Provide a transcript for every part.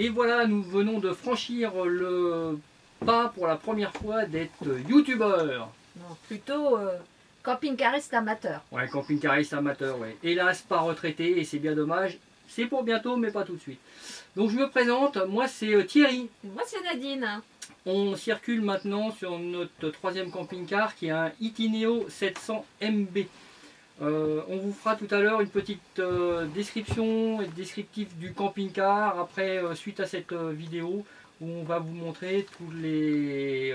Et voilà, nous venons de franchir le pas pour la première fois d'être youtubeur. Non, plutôt camping-cariste amateur. Ouais, camping-cariste amateur, ouais. Hélas, pas retraité et c'est bien dommage. C'est pour bientôt, mais pas tout de suite. Donc je me présente, moi c'est Thierry. Et moi c'est Nadine. On circule maintenant sur notre troisième camping-car qui est un Itineo 700 MB. On vous fera tout à l'heure une petite description et descriptif du camping-car après suite à cette vidéo où on va vous montrer tous les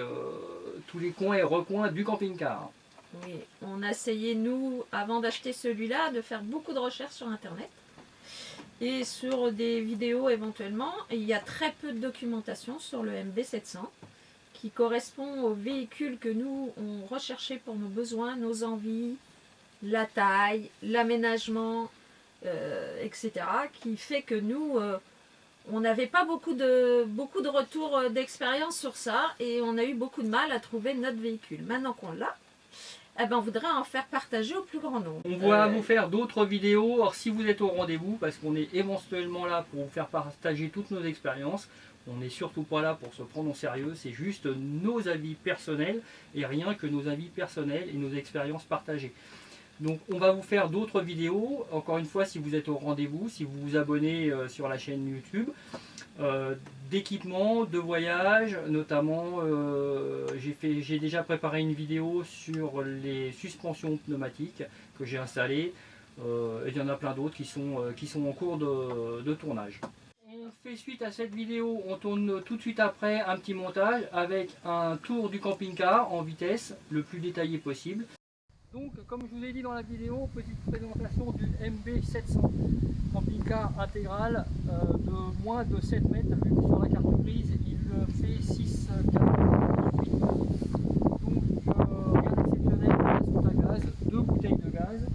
coins et recoins du camping-car. Oui, on a essayé nous avant d'acheter celui-là de faire beaucoup de recherches sur internet et sur des vidéos éventuellement. Et il y a très peu de documentation sur le MB700 qui correspond au véhicule que nous on recherchait pour nos besoins, nos envies, la taille, l'aménagement, etc. qui fait que nous, on n'avait pas beaucoup de retours d'expérience sur ça et on a eu beaucoup de mal à trouver notre véhicule. Maintenant qu'on l'a, eh ben, on voudrait en faire partager au plus grand nombre. On va vous faire d'autres vidéos, alors si vous êtes au rendez-vous, parce qu'on est éventuellement là pour vous faire partager toutes nos expériences. On n'est surtout pas là pour se prendre au sérieux, c'est juste nos avis personnels et rien que nos avis personnels et nos expériences partagées. Donc on va vous faire d'autres vidéos, encore une fois si vous êtes au rendez-vous, si vous vous abonnez sur la chaîne YouTube, d'équipement, de voyage, notamment j'ai déjà préparé une vidéo sur les suspensions pneumatiques que j'ai installées, et il y en a plein d'autres qui sont en cours de tournage. On fait suite à cette vidéo, on tourne tout de suite après un petit montage avec un tour du camping-car en vitesse, le plus détaillé possible. Donc, comme je vous ai dit dans la vidéo, petite présentation du MB700, camping-car intégral de moins de 7 mètres, vu que sur la carte grise il fait 6,48. Donc, rien d'exceptionnel, la soute à gaz, 2 bouteilles de gaz,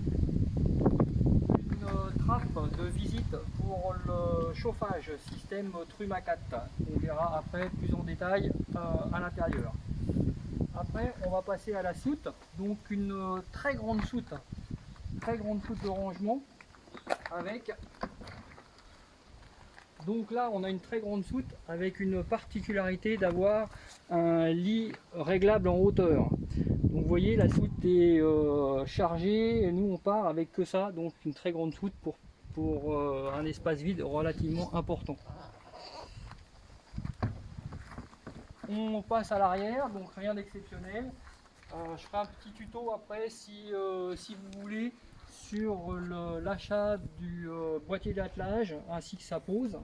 une trappe de visite pour le chauffage système Truma 4. On verra après plus en détail à l'intérieur. Après, on va passer à la soute, donc une très grande soute de rangement avec. Donc là, on a une très grande soute avec une particularité d'avoir un lit réglable en hauteur. Donc vous voyez, la soute est chargée et nous on part avec que ça, donc une très grande soute pour un espace vide relativement important. On passe à l'arrière, donc rien d'exceptionnel. Je ferai un petit tuto après si vous voulez sur l'achat du boîtier d'attelage ainsi que sa pose.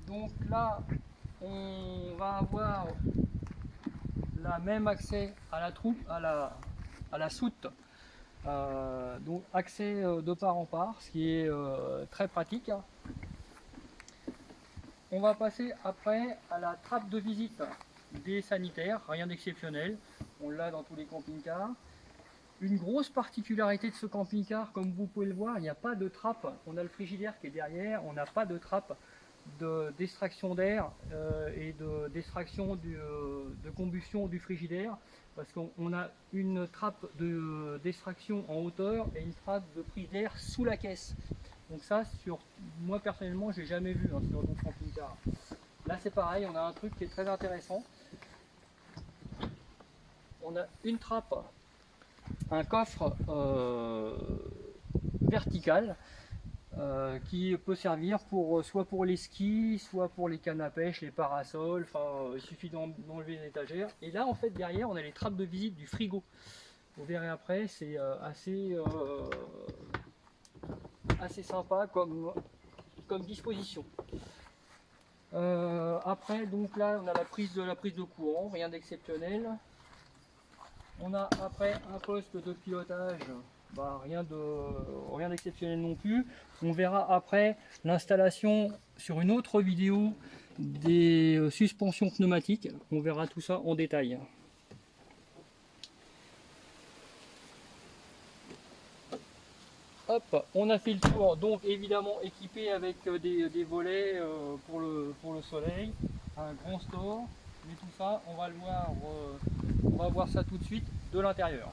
Donc là, on va avoir le même accès à la troupe, à la soute. Donc accès de part en part, ce qui est très pratique. On va passer après à la trappe de visite des sanitaires, rien d'exceptionnel, on l'a dans tous les camping-cars. Une grosse particularité de ce camping-car, comme vous pouvez le voir, il n'y a pas de trappe, on a le frigidaire qui est derrière, on n'a pas de trappe d'extraction d'air et d'extraction de combustion du frigidaire, parce qu'on a une trappe d'extraction en hauteur et une trappe de prise d'air sous la caisse. Donc ça, moi personnellement, je n'ai jamais vu sur d'autres camping-cars. Là c'est pareil, on a un truc qui est très intéressant. On a une trappe, un coffre vertical qui peut servir soit pour les skis, soit pour les cannes à pêche, les parasols, enfin il suffit d'enlever une étagère. Et là en fait derrière on a les trappes de visite du frigo. Vous verrez après, c'est assez sympa comme disposition. Après donc là on a la prise de courant, rien d'exceptionnel. On a après un poste de pilotage, rien d'exceptionnel non plus. On verra après l'installation sur une autre vidéo des suspensions pneumatiques. On verra tout ça en détail. Hop, on a fait le tour, donc évidemment équipé avec des volets pour le soleil, un grand store, mais tout ça on va le voir, on va voir ça tout de suite de l'intérieur.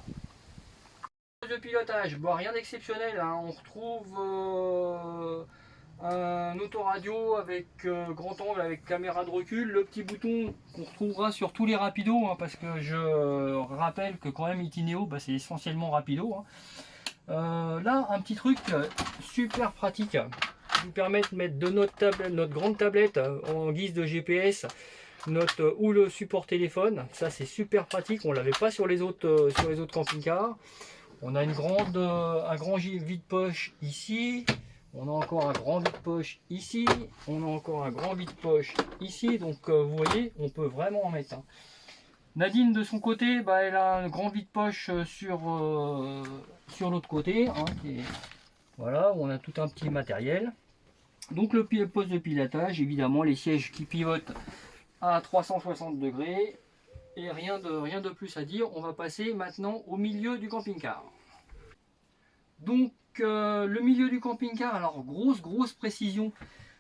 De pilotage, rien d'exceptionnel, hein. On retrouve un autoradio avec grand angle avec caméra de recul, le petit bouton qu'on retrouvera sur tous les rapidos, hein, parce que je rappelle que quand même Itineo, bah, c'est essentiellement rapido, hein. Là, un petit truc super pratique qui nous permet de mettre de notre grande tablette en guise de GPS, ou le support téléphone. Ça, c'est super pratique. On l'avait pas sur les autres camping-cars. On a un grand vide-poche ici. On a encore un grand vide-poche ici. On a encore un grand vide-poche ici. Donc, vous voyez, on peut vraiment en mettre. Hein. Nadine de son côté, bah, elle a un grand vide-poche sur l'autre côté, hein, voilà, on a tout un petit matériel. Donc le poste de pilotage, évidemment les sièges qui pivotent à 360 degrés et rien de plus à dire. On va passer maintenant au milieu du camping-car. Donc le milieu du camping-car, alors grosse précision.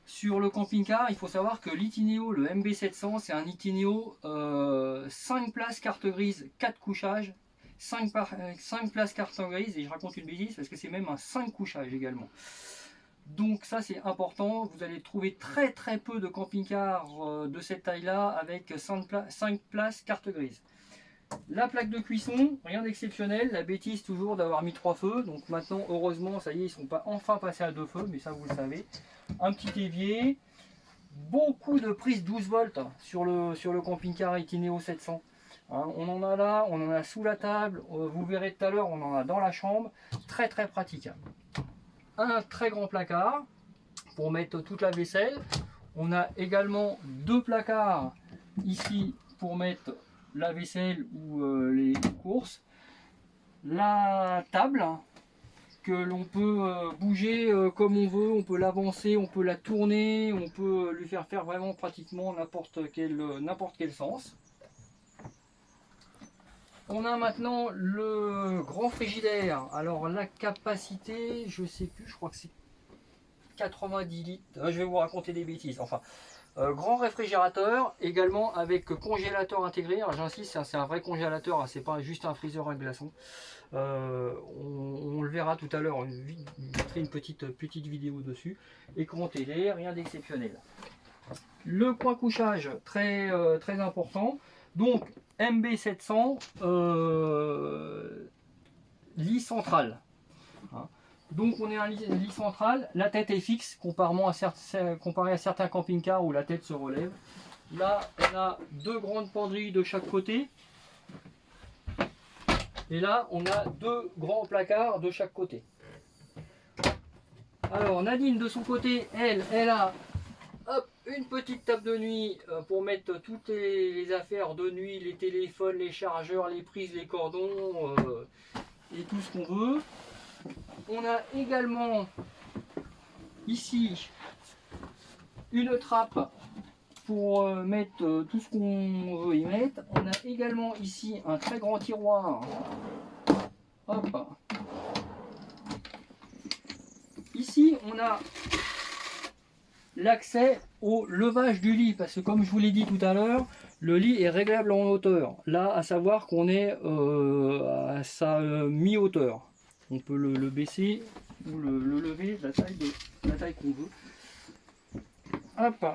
Sur le camping-car, il faut savoir que l'Itineo, le MB700, c'est un Itineo 5 places carte grise, 4 couchages, 5 places carte grise, et je raconte une bêtise parce que c'est même un 5 couchages également. Donc ça c'est important, vous allez trouver très peu de camping-cars de cette taille-là avec 5 places carte grise. La plaque de cuisson, rien d'exceptionnel, la bêtise toujours d'avoir mis 3 feux, donc maintenant heureusement ça y est, ils sont pas enfin passés à 2 feux, mais ça vous le savez. Un petit évier, beaucoup de prises 12 volts sur le camping-car Itineo 700. Hein, on en a là, on en a sous la table, vous verrez tout à l'heure, on en a dans la chambre, très pratique. Un très grand placard pour mettre toute la vaisselle. On a également 2 placards ici pour mettre la vaisselle ou les courses. La table que l'on peut bouger comme on veut, on peut l'avancer, on peut la tourner, on peut lui faire vraiment pratiquement n'importe quel sens. On a maintenant le grand frigidaire. Alors la capacité, je sais plus, je crois que c'est 90 litres. Je vais vous raconter des bêtises. Enfin, grand réfrigérateur, également avec congélateur intégré. Alors j'insiste, c'est un vrai congélateur, hein, c'est pas juste un freezer à glaçons. On le verra tout à l'heure, on mettrai une petite vidéo dessus. Écran télé, rien d'exceptionnel. Le coin couchage, très important. Donc MB700, lit central. Hein. Donc on est un lit central, la tête est fixe comparé à certains camping-cars où la tête se relève. Là on a 2 grandes penderies de chaque côté. Et là on a 2 grands placards de chaque côté. Alors Nadine de son côté, elle a une petite table de nuit pour mettre toutes les affaires de nuit, les téléphones, les chargeurs, les prises, les cordons et tout ce qu'on veut. On a également ici une trappe pour mettre tout ce qu'on veut y mettre. On a également ici un très grand tiroir. Hop. Ici on a l'accès au levage du lit, parce que comme je vous l'ai dit tout à l'heure, le lit est réglable en hauteur. Là, à savoir qu'on est à sa mi-hauteur. On peut le baisser ou le lever de la taille qu'on veut. Hop.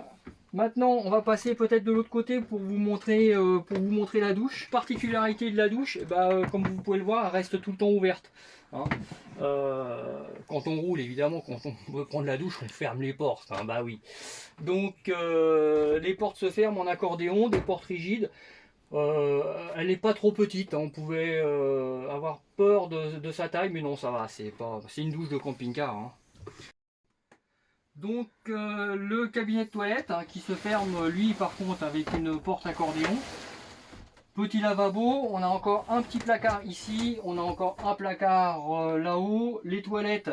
Maintenant, on va passer peut-être de l'autre côté pour vous montrer la douche. Particularité de la douche, comme vous pouvez le voir, elle reste tout le temps ouverte. Hein. Quand on roule, évidemment, quand on veut prendre la douche, on ferme les portes. Hein, bah oui. Donc, les portes se ferment en accordéon, des portes rigides. Elle n'est pas trop petite. Hein. On pouvait avoir peur de sa taille, mais non, ça va. C'est une douche de camping-car. Hein. Donc le cabinet de toilette hein, qui se ferme lui par contre avec une porte accordéon. Petit lavabo, on a encore un petit placard ici, on a encore un placard là-haut. Les toilettes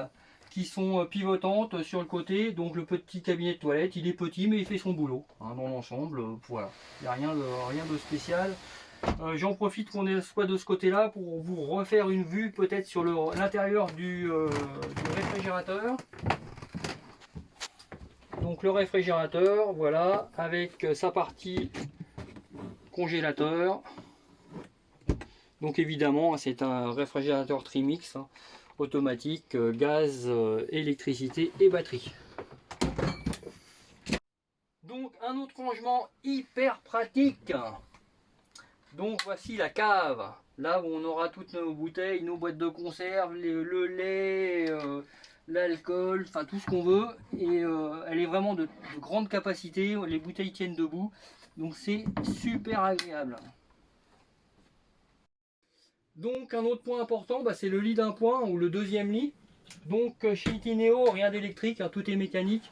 qui sont pivotantes sur le côté, donc le petit cabinet de toilette, il est petit mais il fait son boulot hein, dans l'ensemble. Voilà, il n'y a rien de spécial. J'en profite qu'on soit de ce côté là pour vous refaire une vue peut-être sur l'intérieur du réfrigérateur. Donc le réfrigérateur, voilà, avec sa partie congélateur. Donc évidemment, c'est un réfrigérateur Trimix, hein, automatique, gaz, électricité et batterie. un autre rangement hyper pratique. Donc voici la cave, là où on aura toutes nos bouteilles, nos boîtes de conserve, le lait, l'alcool, enfin tout ce qu'on veut. Et elle est vraiment de grande capacité, les bouteilles tiennent debout, donc c'est super agréable. Donc un autre point important, c'est le lit d'un point ou le deuxième lit. Donc chez Itineo, rien d'électrique, hein, tout est mécanique,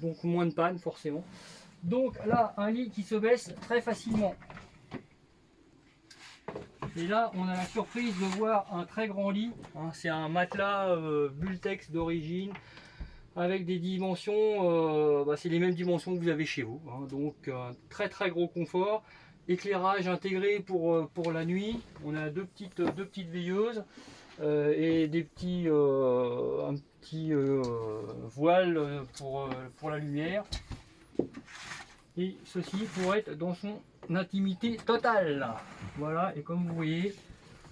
donc moins de panne forcément. Donc là, un lit qui se baisse très facilement. Et là, on a la surprise de voir un très grand lit. Hein, c'est un matelas Bultex d'origine avec des dimensions, c'est les mêmes dimensions que vous avez chez vous. Hein, donc très très gros confort. Éclairage intégré pour la nuit. On a deux petites veilleuses et des un petit voile pour la lumière. Et ceci pour être dans son intimité totale. Voilà, et comme vous voyez,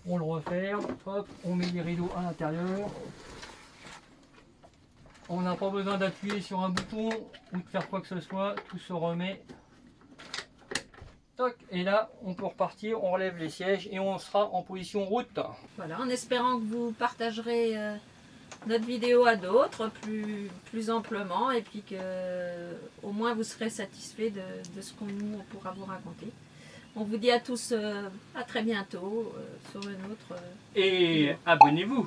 on le referme, hop, on met les rideaux à l'intérieur. On n'a pas besoin d'appuyer sur un bouton ou de faire quoi que ce soit, tout se remet. Toc, et là, on peut repartir, on relève les sièges et on sera en position route. Voilà, en espérant que vous partagerez notre vidéo à d'autres plus amplement et puis que au moins vous serez satisfait de ce qu'on pourra vous raconter. On vous dit à tous à très bientôt sur une autre. Et abonnez-vous.